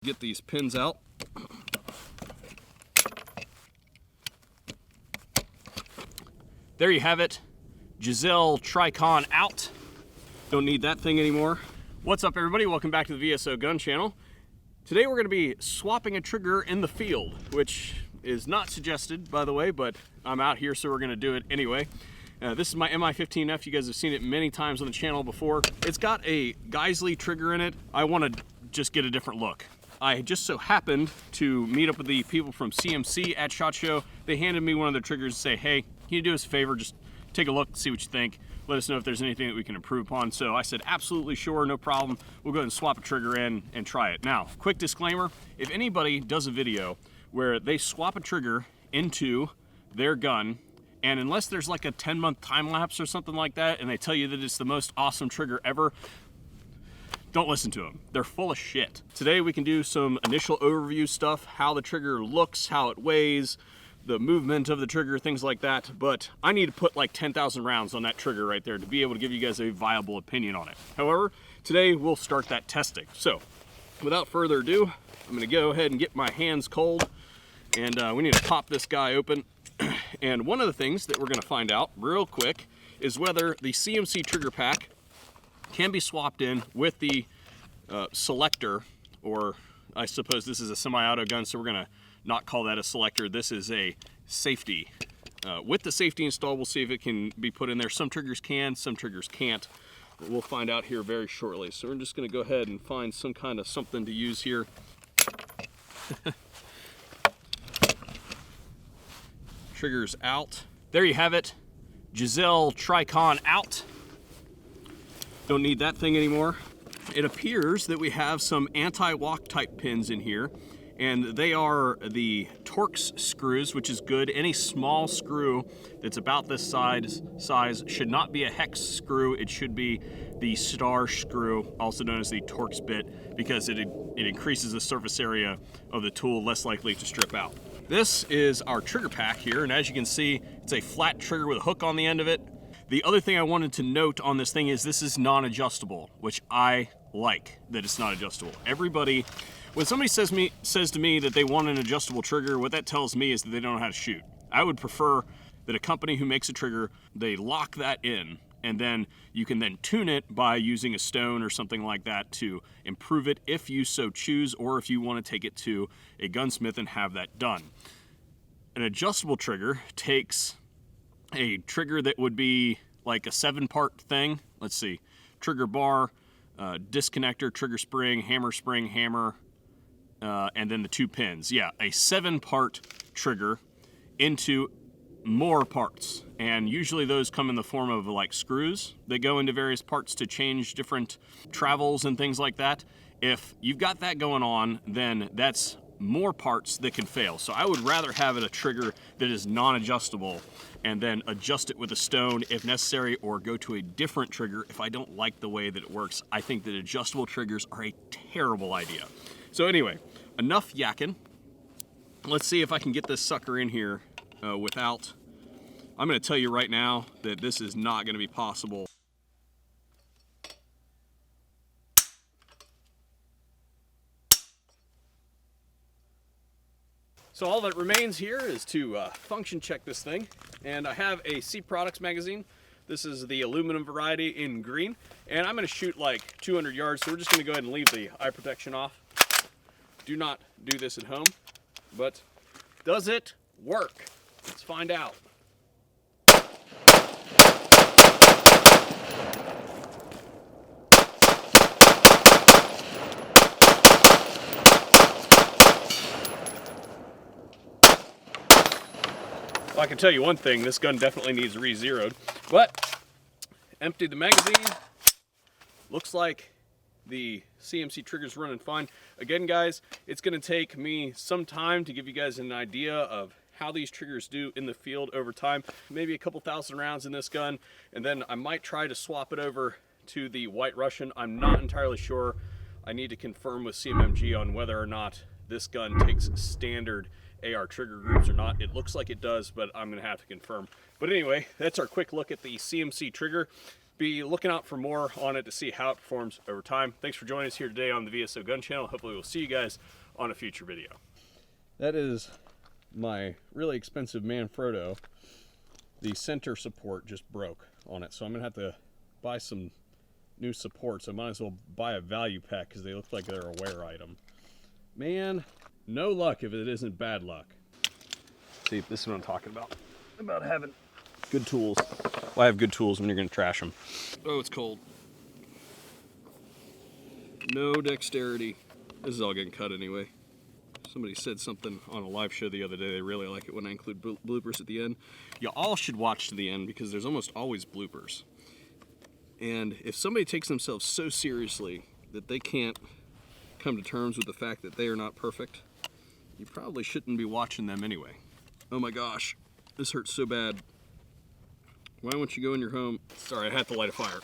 Get these pins out. There you have it. Giselle Tricon out. Don't need that thing anymore. What's up, everybody? Welcome back to the VSO Gun Channel. Today we're going to be swapping a trigger in the field, which is not suggested, by the way, but I'm out here, so we're going to do it anyway. This is my MI15F. You guys have seen it many times on the channel before. It's got a Geisley trigger in it. I want to just get a different look. I just so happened to meet up with the people from CMC at SHOT Show. They handed me one of their triggers and say, hey, can you do us a favor? Just take a look, see what you think. Let us know if there's anything that we can improve upon. So I said, absolutely sure, no problem. We'll go ahead and swap a trigger in and try it. Now, quick disclaimer, if anybody does a video where they swap a trigger into their gun, and unless there's like a 10-month time lapse or something like that, and they tell you that it's the most awesome trigger ever, don't listen to them. They're full of shit. Today we can do some initial overview stuff, how the trigger looks, how it weighs, the movement of the trigger, things like that. But I need to put like 10,000 rounds on that trigger right there to be able to give you guys a viable opinion on it. However, today we'll start that testing. So without further ado, I'm gonna go ahead and get my hands cold, and we need to pop this guy open. And one of the things that we're gonna find out real quick is whether the CMC trigger pack can be swapped in with the selector, or I suppose this is a semi-auto gun, so we're gonna not call that a selector. This is a safety. With the safety installed, we'll see if it can be put in there. Some triggers can, some triggers can't. But we'll find out here very shortly. So we're just gonna go ahead and find some kind of something to use here. Triggers out. There you have it. Giselle Tricon out. Don't need that thing anymore. It appears that we have some anti-lock type pins in here, and they are the Torx screws, which is good. Any small screw that's about this size should not be a hex screw. It should be the star screw, also known as the Torx bit, because it increases the surface area of the tool, less likely to strip out. This is our trigger pack here, and as you can see, it's a flat trigger with a hook on the end of it. The other thing I wanted to note on this thing is this is non-adjustable, which I like that it's not adjustable. Everybody, when somebody says to me that they want an adjustable trigger, what that tells me is that they don't know how to shoot. I would prefer that a company who makes a trigger, they lock that in, and then you can then tune it by using a stone or something like that to improve it if you so choose, or if you want to take it to a gunsmith and have that done. An adjustable trigger takes a trigger that would be like a 7-part thing. Let's see, trigger bar, disconnector, trigger spring, hammer, and then the 2 pins. Yeah, a 7-part trigger into more parts. And usually those come in the form of like screws that go into various parts to change different travels and things like that. If you've got that going on, then that's more parts that can fail. So I would rather have it a trigger that is non-adjustable and then adjust it with a stone if necessary, or go to a different trigger if I don't like the way that it works. I think that adjustable triggers are a terrible idea. So anyway, enough yakking. Let's see if I can get this sucker in here without... I'm going to tell you right now that this is not going to be possible. So all that remains here is to function check this thing, and I have a C Products magazine. This is the aluminum variety in green, and I'm going to shoot like 200 yards, so we're just going to go ahead and leave the eye protection off. Do not do this at home, but does it work? Let's find out. I can tell you one thing, this gun definitely needs re-zeroed, but emptied the magazine. Looks like the CMC trigger's running fine. Again, guys, it's gonna take me some time to give you guys an idea of how these triggers do in the field over time. Maybe a couple thousand rounds in this gun, and then I might try to swap it over to the White Russian. I'm not entirely sure. I need to confirm with CMMG on whether or not this gun takes standard AR trigger groups or not. It looks like it does, but I'm gonna have to confirm. But anyway, that's our quick look at the CMC trigger. be looking out for more on it to see how it performs over time. Thanks for joining us here today on the VSO Gun Channel. Hopefully we'll see you guys on a future video. That is my really expensive Manfrotto. The center support just broke on it, so I'm gonna have to buy some new supports. I might as well buy a value pack because they look like they're a wear item. Man, no luck if it isn't bad luck. See, this is what I'm talking about having good tools. Well, I have good tools when you're gonna trash them. Oh, it's cold. No dexterity. This is all getting cut anyway. Somebody said something on a live show the other day. They really like it when I include bloopers at the end. You all should watch to the end because there's almost always bloopers. And if somebody takes themselves so seriously that they can't come to terms with the fact that they are not perfect, you probably shouldn't be watching them anyway. Oh my gosh, this hurts so bad. Why won't you go in your home? Sorry, I had to light a fire.